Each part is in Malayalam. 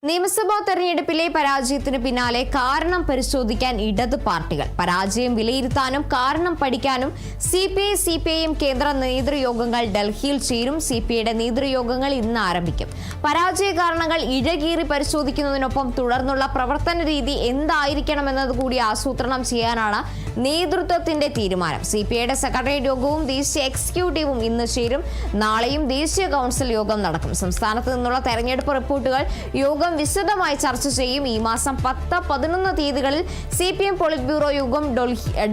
നിയമസഭാ തെരഞ്ഞെടുപ്പിലെ പരാജയത്തിന് പിന്നാലെ കാരണം പരിശോധിക്കാൻ ഇടത് പാർട്ടികൾ. പരാജയം വിലയിരുത്താനും കാരണം പഠിക്കാനും സിപിഐ-സിപിഐഎം കേന്ദ്ര നേതൃയോഗങ്ങൾ ഡൽഹിയിൽ ചേരും. സിപിഐയുടെ നേതൃയോഗങ്ങൾ ഇന്ന് ആരംഭിക്കും. പരാജയ കാരണങ്ങൾ ഇഴകീറി പരിശോധിക്കുന്നതിനൊപ്പം തുടർന്നുള്ള പ്രവർത്തന രീതി എന്തായിരിക്കണമെന്നത് കൂടി ആസൂത്രണം ചെയ്യാനാണ് നേതൃത്വത്തിന്റെ തീരുമാനം. സിപിഐയുടെ സെക്രട്ടേറിയറ്റ് യോഗവും ദേശീയ എക്സിക്യൂട്ടീവും ഇന്ന് ചേരും. നാളെയും ദേശീയ കൗൺസിൽ യോഗം നടക്കും. സംസ്ഥാനത്ത് നിന്നുള്ള തെരഞ്ഞെടുപ്പ് റിപ്പോർട്ടുകൾ യോഗം വിശദമായി ചർച്ച ചെയ്യും. ഈ മാസം 10-11 തീയതികളിൽ സിപിഎം പോളിറ്റ് ബ്യൂറോ യോഗം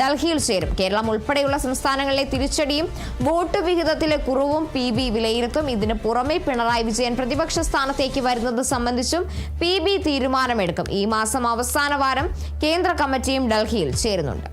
ഡൽഹിയിൽ ചേരും. കേരളം ഉൾപ്പെടെയുള്ള സംസ്ഥാനങ്ങളിലെ തിരിച്ചടിയും വോട്ട് വിഹിതത്തിലെ കുറവും PB വിലയിരുത്തും. ഇതിന് പുറമെ പിണറായി വിജയൻ പ്രതിപക്ഷ സ്ഥാനത്തേക്ക് വരുന്നത് സംബന്ധിച്ചും PB തീരുമാനമെടുക്കും. ഈ മാസം അവസാന വാരം കേന്ദ്ര കമ്മിറ്റിയും ഡൽഹിയിൽ ചേരുന്നുണ്ട്.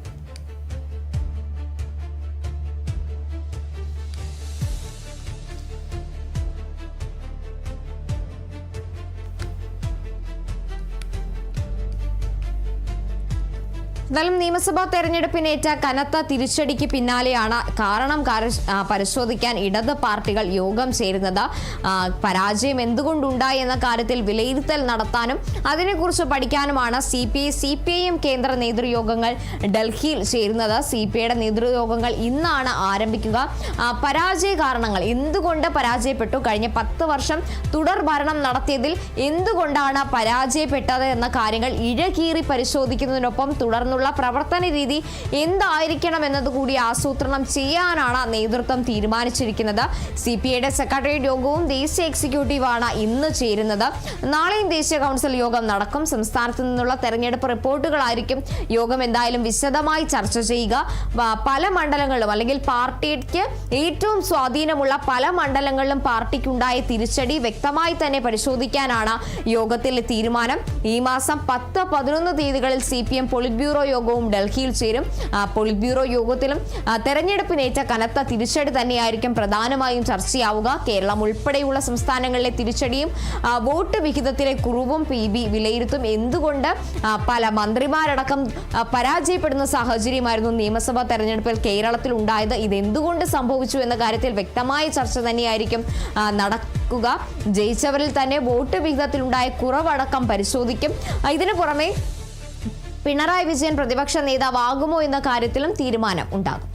എന്നാലും നിയമസഭാ തെരഞ്ഞെടുപ്പിനേറ്റ കനത്ത തിരിച്ചടിക്ക് പിന്നാലെയാണ് കാരണം പരിശോധിക്കാൻ ഇടത് പാർട്ടികൾ യോഗം ചേരുന്നത്. പരാജയം എന്തുകൊണ്ടുണ്ടായി എന്ന കാര്യത്തിൽ വിലയിരുത്തൽ നടത്താനും അതിനെക്കുറിച്ച് പഠിക്കാനുമാണ് CPI-CPIM കേന്ദ്ര നേതൃയോഗങ്ങൾ ഡൽഹിയിൽ ചേരുന്നത്. CPIയുടെ നേതൃയോഗങ്ങൾ ഇന്നാണ് ആരംഭിക്കുക. പരാജയ കാരണങ്ങൾ, എന്തുകൊണ്ട് പരാജയപ്പെട്ടു, കഴിഞ്ഞ 10 വർഷം തുടർ ഭരണം നടത്തിയതിൽ എന്തുകൊണ്ടാണ് പരാജയപ്പെട്ടത് എന്ന കാര്യങ്ങൾ ഇഴകീറി പരിശോധിക്കുന്നതിനൊപ്പം തുടർന്ന് പ്രവർത്തന രീതി എന്തായിരിക്കണം എന്നത് കൂടി ആസൂത്രണം ചെയ്യാനാണ് നേതൃത്വം തീരുമാനിച്ചിരിക്കുന്നത്. CPIയുടെ സെക്രട്ടേറിയറ്റ് യോഗവും ദേശീയ എക്സിക്യൂട്ടീവാണ് ഇന്ന് ചേരുന്നത്. നാളെയും ദേശീയ കൗൺസിൽ യോഗം നടക്കും. സംസ്ഥാനത്ത് നിന്നുള്ള തെരഞ്ഞെടുപ്പ് റിപ്പോർട്ടുകളായിരിക്കും യോഗം എന്തായാലും വിശദമായി ചർച്ച ചെയ്യുക. പല മണ്ഡലങ്ങളിലും അല്ലെങ്കിൽ പാർട്ടിക്ക് ഏറ്റവും സ്വാധീനമുള്ള പല മണ്ഡലങ്ങളിലും പാർട്ടിക്കുണ്ടായ തിരിച്ചടി വ്യക്തമായി തന്നെ പരിശോധിക്കാനാണ് യോഗത്തിലെ തീരുമാനം. ഈ മാസം 10-11 തീയതികളിൽ CPM പോളിറ്റ് ബ്യൂറോ യോഗവും ഡൽഹിയിൽ ചേരും. പോളിറ്റ് ബ്യൂറോ യോഗത്തിലും തെരഞ്ഞെടുപ്പിനേറ്റ കനത്ത തിരിച്ചടി തന്നെയായിരിക്കും പ്രധാനമായും ചർച്ചയാവുക. കേരളം ഉൾപ്പെടെയുള്ള സംസ്ഥാനങ്ങളിലെ തിരിച്ചടിയും വോട്ട് വിഹിതത്തിലെ കുറവും PB വിലയിരുത്തും. എന്തുകൊണ്ട് പല മന്ത്രിമാരടക്കം പരാജയപ്പെടുന്ന സാഹചര്യമായിരുന്നു നിയമസഭാ തെരഞ്ഞെടുപ്പിൽ കേരളത്തിൽ ഉണ്ടായത്, ഇതെന്തുകൊണ്ട് സംഭവിച്ചു എന്ന കാര്യത്തിൽ വ്യക്തമായ ചർച്ച തന്നെയായിരിക്കും നടക്കുക. ജയിച്ചവരിൽ തന്നെ വോട്ട് വിഹിതത്തിലുണ്ടായ കുറവടക്കം പരിശോധിക്കും. ഇതിനു പുറമെ പിണറായി വിജയൻ പ്രതിപക്ഷ നേതാവാകുമോ എന്ന കാര്യത്തിലും തീരുമാനം ഉണ്ടാകും.